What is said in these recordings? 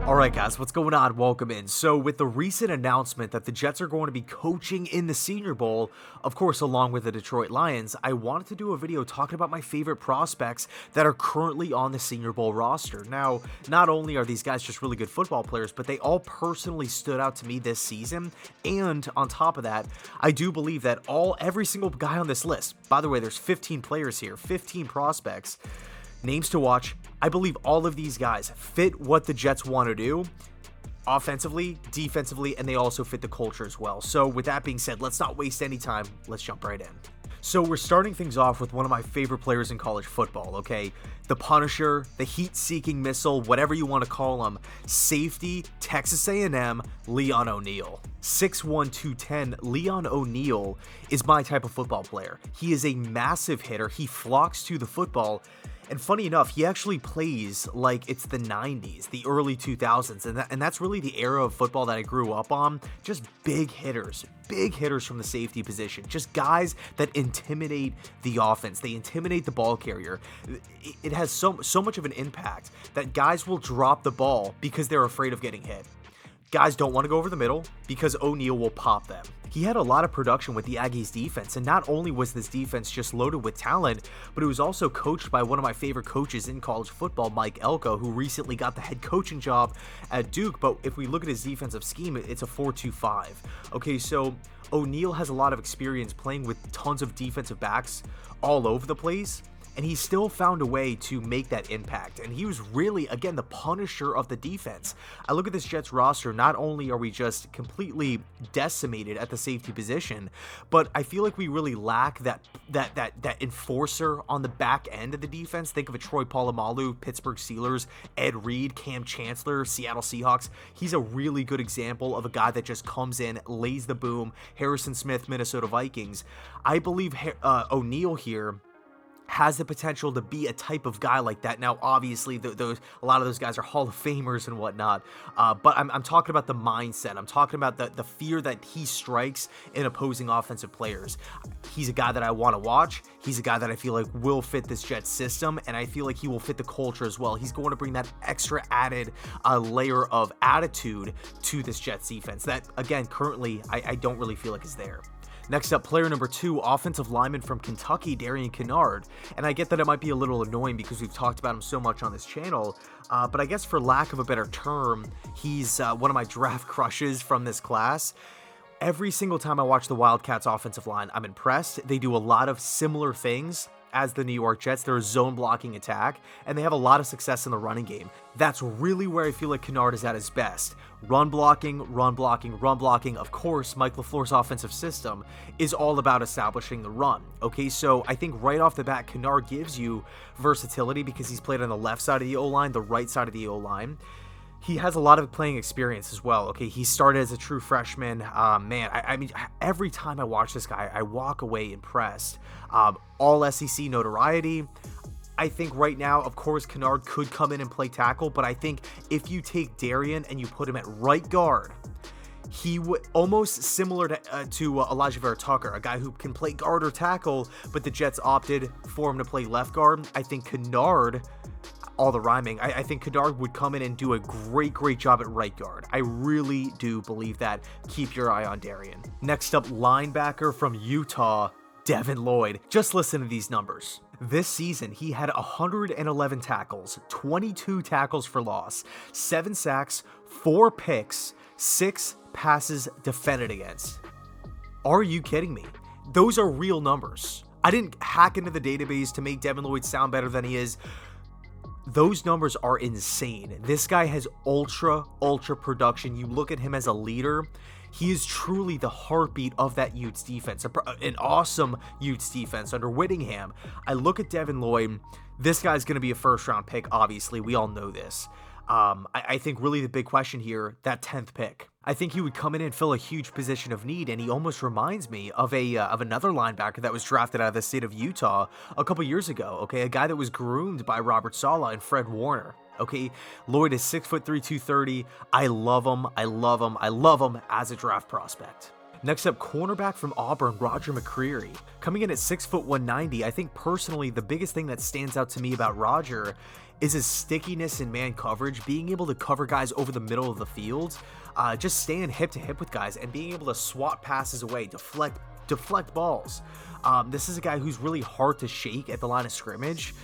Alright guys, what's going on? Welcome in. So with the recent announcement that the Jets are going to be coaching in the Senior Bowl, of course along with the Detroit Lions, I wanted to do a video talking about my favorite prospects that are currently on the Senior Bowl roster. Now, not only are these guys just really good football players, but they all personally stood out to me this season, and on top of that, I do believe that every single guy on this list, by the way, there's 15 players here, 15 prospects, names to watch. I believe all of these guys fit what the Jets want to do offensively, defensively, and they also fit the culture as well. So with that being said, let's not waste any time. Let's jump right in. So we're starting things off with one of my favorite players in college football, okay? The Punisher, the heat-seeking missile, whatever you want to call him, safety, Texas A&M, Leon ONeal. 6'1", 210, Leon ONeal is my type of football player. He is a massive hitter. He flocks to the football. And funny enough, he actually plays like it's the 90s, the early 2000s, and that's really the era of football that I grew up on. Just big hitters from the safety position, just guys that intimidate the offense, they intimidate the ball carrier. It has so much of an impact that guys will drop the ball because they're afraid of getting hit. Guys don't want to go over the middle because ONeal will pop them. He had a lot of production with the Aggies defense, and not only was this defense just loaded with talent, but it was also coached by one of my favorite coaches in college football, Mike Elko, who recently got the head coaching job at Duke. But if we look at his defensive scheme, it's a 4-2-5. Okay, so ONeal has a lot of experience playing with tons of defensive backs all over the place, and he still found a way to make that impact. And he was really, again, the Punisher of the defense. I look at this Jets roster, not only are we just completely decimated at the safety position, but I feel like we really lack that enforcer on the back end of the defense. Think of a Troy Polamalu, Pittsburgh Steelers, Ed Reed, Cam Chancellor, Seattle Seahawks. He's a really good example of a guy that just comes in, lays the boom. Harrison Smith, Minnesota Vikings. I believe ONeal here has the potential to be a type of guy like that. Now, obviously, a lot of those guys are Hall of Famers and whatnot, but I'm talking about the mindset. I'm talking about the fear that he strikes in opposing offensive players. He's a guy that I want to watch. He's a guy that I feel like will fit this Jets system, and I feel like he will fit the culture as well. He's going to bring that extra added layer of attitude to this Jets defense that, again, currently, I don't really feel like is there. Next up, player number 2, offensive lineman from Kentucky, Darian Kinnard. And I get that it might be a little annoying because we've talked about him so much on this channel, but I guess for lack of a better term, he's one of my draft crushes from this class. Every single time I watch the Wildcats offensive line, I'm impressed. They do a lot of similar things as the New York Jets. They're a zone blocking attack, and they have a lot of success in the running game. That's really where I feel like Kinnard is at his best. Run blocking, run blocking, run blocking. Of course, Mike LaFleur's offensive system is all about establishing the run. Okay, so I think right off the bat, Kinnard gives you versatility because he's played on the left side of the O-line, the right side of the O-line. He has a lot of playing experience as well. Okay, he started as a true freshman. Man, I mean, every time I watch this guy, I walk away impressed. All SEC notoriety. I think right now, of course, Kinnard could come in and play tackle, but I think if you take Darian and you put him at right guard, he would almost similar to Elijah Vera Tucker, a guy who can play guard or tackle, but the Jets opted for him to play left guard. I think Kinnard, all the rhyming, I think Kinnard would come in and do a great job at right guard. I really do believe that. Keep your eye on Darian. Next up, linebacker from Utah, Devin Lloyd. Just listen to these numbers. This season, he had 111 tackles, 22 tackles for loss, 7 sacks, 4 picks, 6 passes defended against. Are you kidding me? Those are real numbers. I didn't hack into the database to make Devin Lloyd sound better than he is. Those numbers are insane. This guy has ultra production. You look at him as a leader. He is truly the heartbeat of that Utes defense, an awesome Utes defense under Whittingham. I look at Devin Lloyd. This guy's going to be a first-round pick, obviously. We all know this. I think really the big question here, that 10th pick. I think he would come in and fill a huge position of need, and he almost reminds me of another linebacker that was drafted out of the state of Utah a couple years ago, okay? A guy that was groomed by Robert Saleh and Fred Warner. Okay, Lloyd is 6'3", 230. I love him as a draft prospect. Next up, cornerback from Auburn, Rodger McCreary. Coming in at 6'1", 190, I think personally the biggest thing that stands out to me about Rodger is his stickiness in man coverage, being able to cover guys over the middle of the field, just staying hip to hip with guys and being able to swat passes away, deflect balls. This is a guy who's really hard to shake at the line of scrimmage.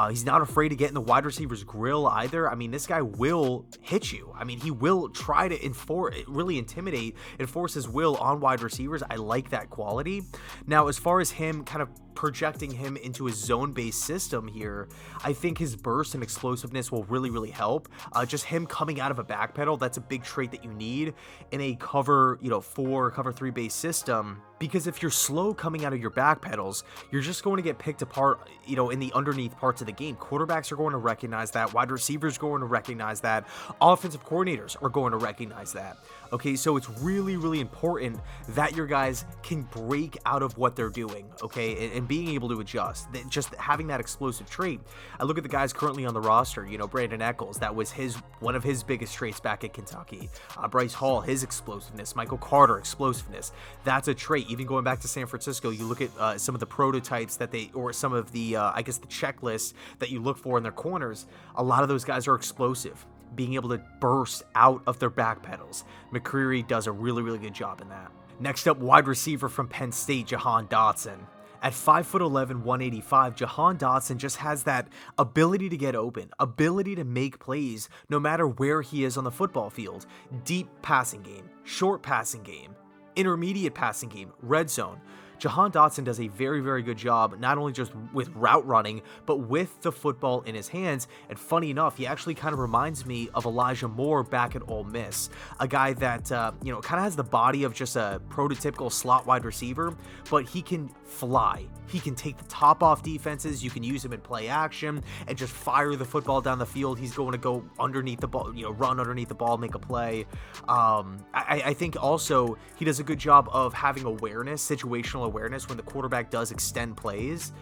He's not afraid to get in the wide receiver's grill either. I mean, this guy will hit you. I mean, he will try to really intimidate, enforce his will on wide receivers. I like that quality. Now, as far as him kind of projecting him into a zone-based system here, I think his burst and explosiveness will really help. Just him coming out of a back pedal, that's a big trait that you need in a cover 4, cover 3 based system. Because if you're slow coming out of your back pedals, you're just going to get picked apart, in the underneath parts of the game. Quarterbacks are going to recognize that. Wide receivers are going to recognize that. Offensive coordinators are going to recognize that. Okay, so it's really important that your guys can break out of what they're doing, okay, and being able to adjust. Just having that explosive trait. I look at the guys currently on the roster, Brandon Eccles, that was one of his biggest traits back at Kentucky. Bryce Hall, his explosiveness. Michael Carter, explosiveness. That's a trait. Even going back to San Francisco, you look at some of the prototypes or some of the, the checklists that you look for in their corners. A lot of those guys are explosive, being able to burst out of their back pedals. McCreary does a really good job in that. Next up, wide receiver from Penn State, Jahan Dodson. At 5'11", 185, Jahan Dodson just has that ability to get open, ability to make plays no matter where he is on the football field. Deep passing game, short passing game, intermediate passing game, red zone. Jahan Dodson does a very good job, not only just with route running, but with the football in his hands. And funny enough, he actually kind of reminds me of Elijah Moore back at Ole Miss, a guy that, kind of has the body of just a prototypical slot wide receiver, but he can fly. He can take the top off defenses. You can use him in play action and just fire the football down the field. He's going to go underneath the ball, run underneath the ball, make a play. I think also he does a good job of having awareness, situational awareness when the quarterback does extend plays.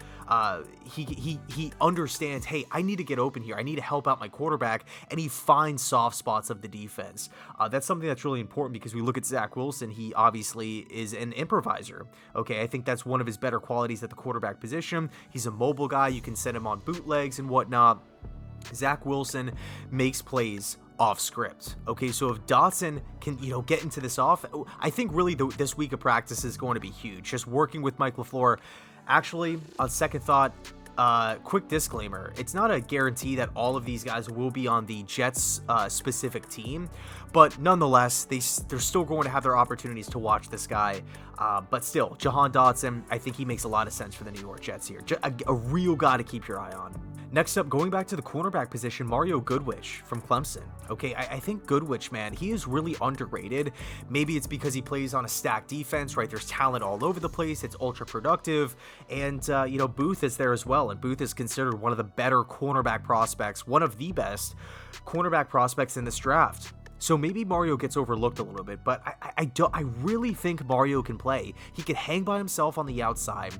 He understands, hey, I need to get open here. I need to help out my quarterback, and he finds soft spots of the defense. That's something that's really important because we look at Zach Wilson. He obviously is an improviser. Okay, I think that's one of his better qualities at the quarterback position. He's a mobile guy. You can send him on bootlegs and whatnot. Zach Wilson makes plays off script. Okay, so if Dotson can, get into this off, I think really this week of practice is going to be huge. Just working with Mike LaFleur. Actually, on second thought, quick disclaimer, it's not a guarantee that all of these guys will be on the Jets specific team, but nonetheless, they're still going to have their opportunities to watch this guy. But still, Jahan Dodson, I think he makes a lot of sense for the New York Jets here. A real guy to keep your eye on. Next up, going back to the cornerback position, Mario Goodrich from Clemson. Okay, I think Goodrich, man, he is really underrated. Maybe it's because he plays on a stacked defense, right? There's talent all over the place. It's ultra productive. And, Booth is there as well. And Booth is considered one of the better cornerback prospects, one of the best cornerback prospects in this draft. So maybe Mario gets overlooked a little bit, but I really think Mario can play. He can hang by himself on the outside.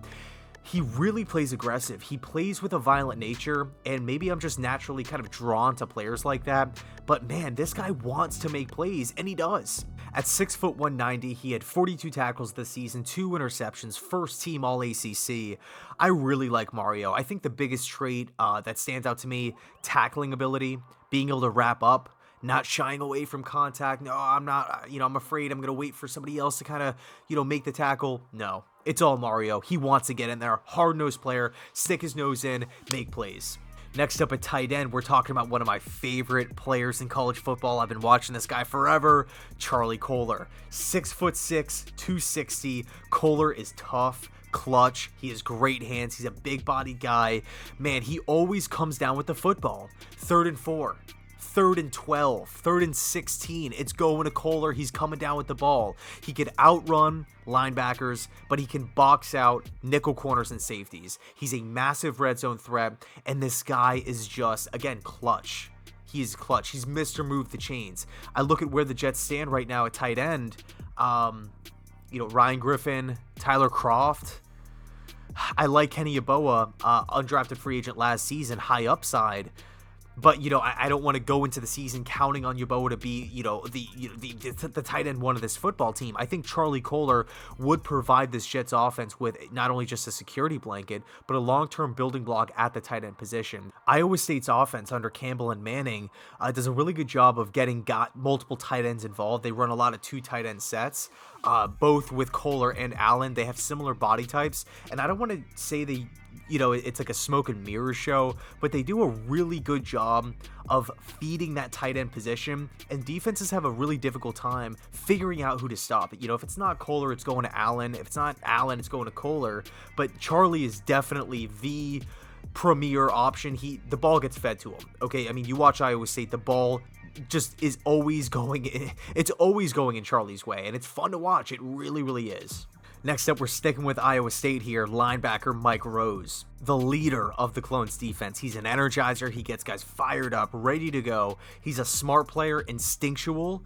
He really plays aggressive. He plays with a violent nature, and maybe I'm just naturally kind of drawn to players like that. But man, this guy wants to make plays, and he does. At 6'1", 190, he had 42 tackles this season, 2 interceptions, first team All-ACC. I really like Mario. I think the biggest trait that stands out to me, tackling ability, being able to wrap up, not shying away from contact. No, I'm not, I'm afraid I'm going to wait for somebody else to kind of, make the tackle. No, it's all Mario. He wants to get in there. Hard-nosed player, stick his nose in, make plays. Next up at tight end, we're talking about one of my favorite players in college football. I've been watching this guy forever, Charlie Kolar. 6'6", 260. Kohler is tough, clutch. He has great hands. He's a big-bodied guy. Man, he always comes down with the football. 3rd and 4. 3rd and 12, 3rd and 16, it's going to Kohler. He's coming down with the ball. He could outrun linebackers, but he can box out nickel corners and safeties. He's a massive red zone threat, and this guy is just, again, clutch. He is clutch. He's Mr. Move the Chains. I look at where the Jets stand right now at tight end. Ryan Griffin, Tyler Croft. I like Kenny Yeboah, undrafted free agent last season, high upside. But, I don't want to go into the season counting on Yeboah to be, the tight end one of this football team. I think Charlie Kolar would provide this Jets offense with not only just a security blanket, but a long-term building block at the tight end position. Iowa State's offense under Campbell and Manning does a really good job of getting multiple tight ends involved. They run a lot of 2 tight end sets, both with Kohler and Allen. They have similar body types, and I don't want to say it's like a smoke and mirror show, but they do a really good job of feeding that tight end position, and defenses have a really difficult time figuring out who to stop. If it's not Kohler, it's going to Allen. If it's not Allen, it's going to Kohler. But Charlie is definitely the premier option. The ball gets fed to him. Okay, I mean, you watch Iowa State, the ball just is always going in. It's always going in Charlie's way, and it's fun to watch. It really, really is. Next up, we're sticking with Iowa State here, linebacker Mike Rose, the leader of the Clones defense. He's an energizer. He gets guys fired up, ready to go. He's a smart player, instinctual.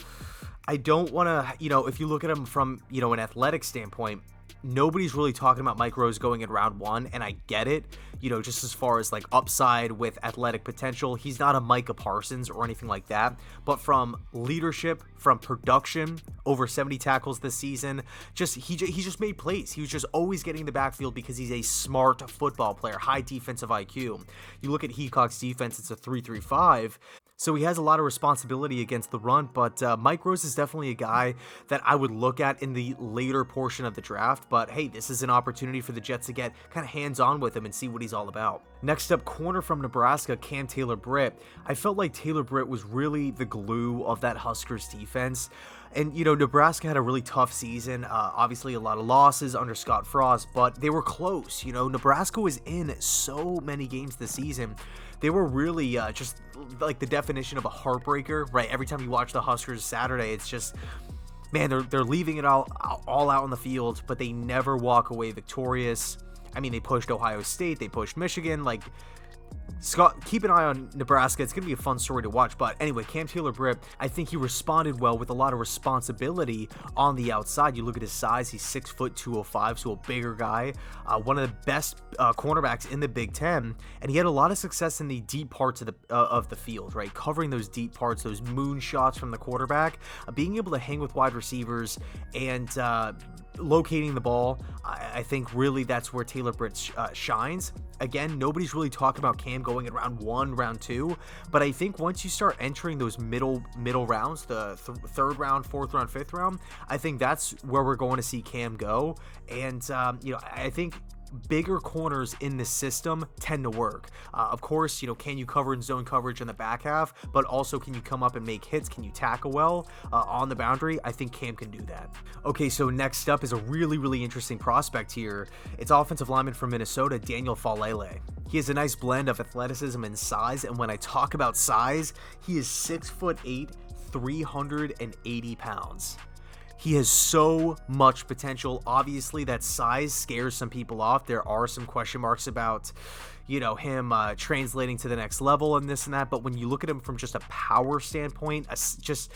I don't want to, if you look at him from, an athletic standpoint, nobody's really talking about Mike Rose going in round 1, and I get it, just as far as like upside with athletic potential. He's not a Micah Parsons or anything like that, but from leadership, from production, over 70 tackles this season, he just made plays. He was just always getting the backfield because he's a smart football player, high defensive IQ. You look at Heacock's defense, it's a 3-3-5. So he has a lot of responsibility against the run, but Mike Rose is definitely a guy that I would look at in the later portion of the draft. But hey, this is an opportunity for the Jets to get kind of hands-on with him and see what he's all about. Next up, corner from Nebraska, Taylor Britt. I felt like Taylor Britt was really the glue of that Huskers defense. And, Nebraska had a really tough season. Obviously, a lot of losses under Scott Frost, but they were close. Nebraska was in so many games this season. They were really just like the definition of a heartbreaker, right? Every time you watch the Huskers Saturday, it's just, man, they're leaving it all out on the field, but they never walk away victorious. I mean, they pushed Ohio State, they pushed Michigan, like, Scott, keep an eye on Nebraska. It's going to be a fun story to watch. But anyway, Taylor Britt, I think he responded well with a lot of responsibility on the outside. You look at his size, he's 6 foot 205, so a bigger guy. One of the best cornerbacks in the Big Ten. And he had a lot of success in the deep parts of the field, right? Covering those deep parts, those moon shots from the quarterback, being able to hang with wide receivers and locating the ball. I think really that's where Taylor Britt shines. Again, nobody's really talking about Cam going in round 1, round 2, but I think once you start entering those middle rounds, the 3rd round, 4th round, 5th round, I think that's where we're going to see Cam go. And I think bigger corners in the system tend to work. Of course, can you cover in zone coverage in the back half, but also can you come up and make hits? Can you tackle well on the boundary? I think Cam can do that. Okay, so next up is a really, really interesting prospect here. It's offensive lineman from Minnesota, Daniel Faalele. He has a nice blend of athleticism and size, and when I talk about size, he is 6'8", 380 pounds. He has so much potential. Obviously, that size scares some people off. There are some question marks about, him translating to the next level and this and that. But when you look at him from just a power standpoint, just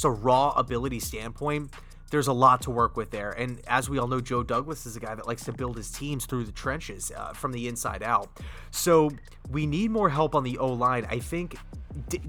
a raw ability standpoint, there's a lot to work with there. And as we all know, Joe Douglas is a guy that likes to build his teams through the trenches from the inside out. So we need more help on the O-line. I think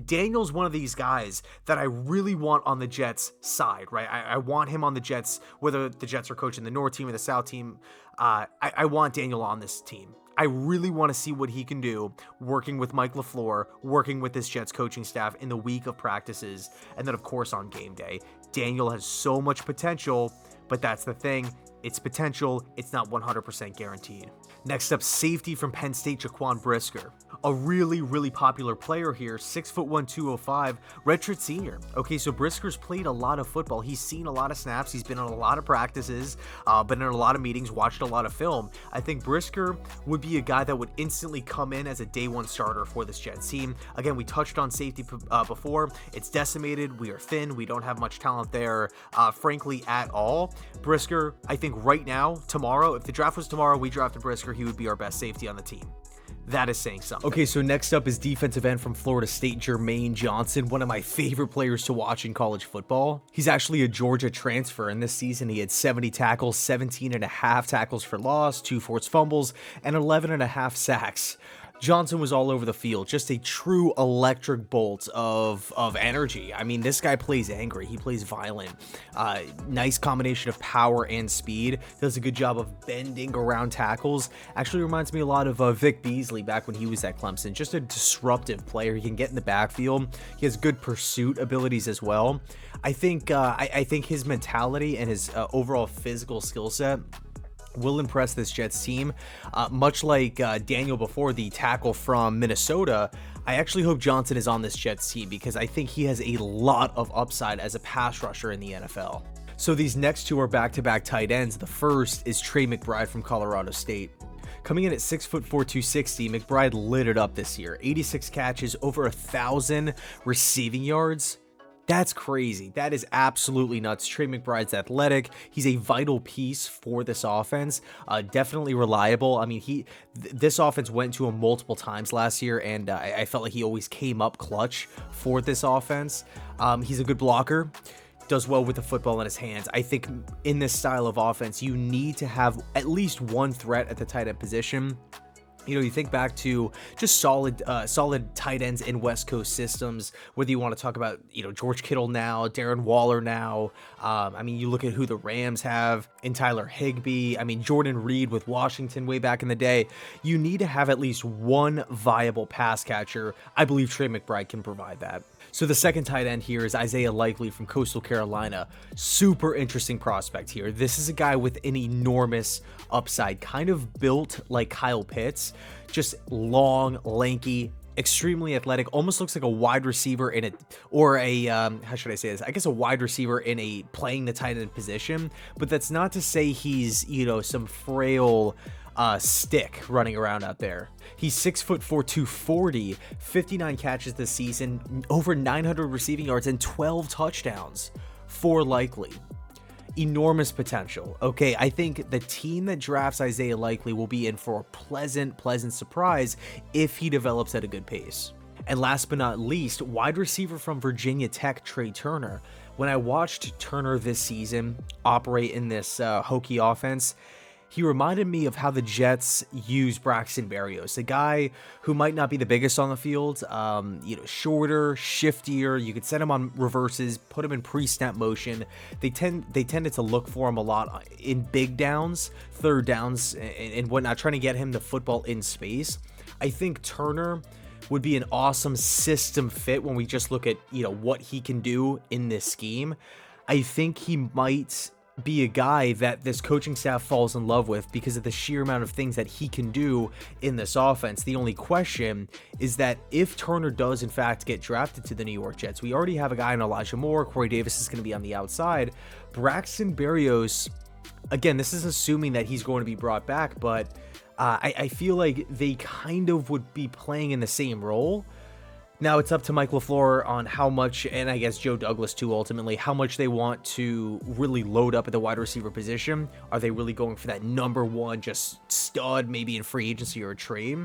Daniel's one of these guys that I really want on the Jets side, right? I want him on the Jets, whether the Jets are coaching the North team or the South team. I want Daniel on this team. I really want to see what he can do working with Mike LaFleur, working with this Jets coaching staff in the week of practices, and then, of course, on game day. Daniel has so much potential, but that's the thing. It's potential. It's not 100% guaranteed. Next up, safety from Penn State, Jaquan Brisker. A really, really popular player here, 6'1", 205, redshirt senior. Okay, so Brisker's played a lot of football. He's seen a lot of snaps. He's been on a lot of practices, been in a lot of meetings, watched a lot of film. I think Brisker would be a guy that would instantly come in as a day one starter for this Jets team. Again, we touched on safety before. It's decimated. We are thin. We don't have much talent there, frankly, at all. Brisker, I think right now, tomorrow, if the draft was tomorrow, we drafted Brisker, he would be our best safety on the team. That is saying something. Okay, so next up is defensive end from Florida State, Jermaine Johnson, one of my favorite players to watch in college football. He's actually a Georgia transfer, and this season he had 70 tackles, 17.5 tackles for loss, 2 forced fumbles, and 11.5 sacks. Johnson was all over the field, just a true electric bolt of energy. I mean, this guy plays angry, he plays violent. Nice combination of power and speed, does a good job of bending around tackles. Actually reminds me a lot of Vic Beasley back when he was at Clemson. Just a disruptive player. He can get in the backfield. He has good pursuit abilities as well. I think his mentality and his overall physical skill set will impress this Jets team. Much like Daniel before, the tackle from Minnesota, I actually hope Johnson is on this Jets team because I think he has a lot of upside as a pass rusher in the NFL. So these next two are back-to-back tight ends. The first is Trey McBride from Colorado State. Coming in at 6'4", 260, McBride lit it up this year. 86 catches, over 1,000 receiving yards. That's crazy. That is absolutely nuts. Trey McBride's athletic. He's a vital piece for this offense. Definitely reliable. I mean, this offense went to him multiple times last year, and I felt like he always came up clutch for this offense. He's a good blocker. Does well with the football in his hands. I think in this style of offense, you need to have at least one threat at the tight end position. You know, you think back to just solid tight ends in West Coast systems, whether you want to talk about, you know, George Kittle now, Darren Waller now. I mean, you look at who the Rams have in Tyler Higbee. I mean, Jordan Reed with Washington way back in the day. You need to have at least one viable pass catcher. I believe Trey McBride can provide that. So the second tight end here is Isaiah Likely from Coastal Carolina. Super interesting prospect here. This is a guy with an enormous upside, kind of built like Kyle Pitts, just long, lanky, extremely athletic, almost looks like a wide receiver in how should I say this? I guess a wide receiver in a playing the tight end position, but that's not to say he's, you know, some frail stick running around out there. He's 6'4", 240, 59 catches this season, over 900 receiving yards and 12 touchdowns for Likely. Enormous potential. Okay, I think the team that drafts Isaiah Likely will be in for a pleasant surprise if he develops at a good pace. And last but not least, wide receiver from Virginia Tech, Tre Turner. When I watched Turner this season operate in this Hokie offense, he reminded me of how the Jets use Braxton Berrios, a guy who might not be the biggest on the field, you know, shorter, shiftier. You could set him on reverses, put him in pre-snap motion. They tended to look for him a lot in big downs, third downs, and whatnot, trying to get him the football in space. I think Turner would be an awesome system fit when we just look at, you know, what he can do in this scheme. I think he might be a guy that this coaching staff falls in love with because of the sheer amount of things that he can do in this offense. The only question is that if Turner does in fact get drafted to the New York Jets, we already have a guy in Elijah Moore. Corey Davis is going to be on the outside. Braxton Berrios, again, this is assuming that he's going to be brought back, but I feel like they kind of would be playing in the same role. Now it's up to Mike LaFleur on how much, and I guess Joe Douglas too, ultimately, how much they want to really load up at the wide receiver position. Are they really going for that number one, just stud, maybe in free agency or a trade?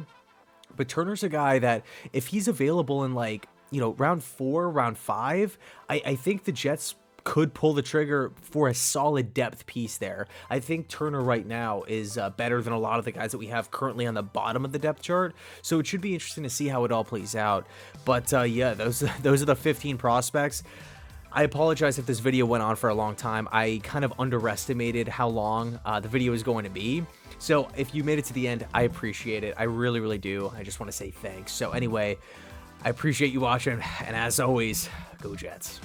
But Turner's a guy that if he's available in, like, you know, round 4, round 5, I think the Jets could pull the trigger for a solid depth piece there. I think Turner right now is better than a lot of the guys that we have currently on the bottom of the depth chart, so it should be interesting to see how it all plays out. But yeah, those are the 15 prospects. I apologize if this video went on for a long time. I kind of underestimated how long the video is going to be. So if you made it to the end, I appreciate it. I really, really do. I just want to say thanks. So anyway, I appreciate you watching, and as always, go Jets.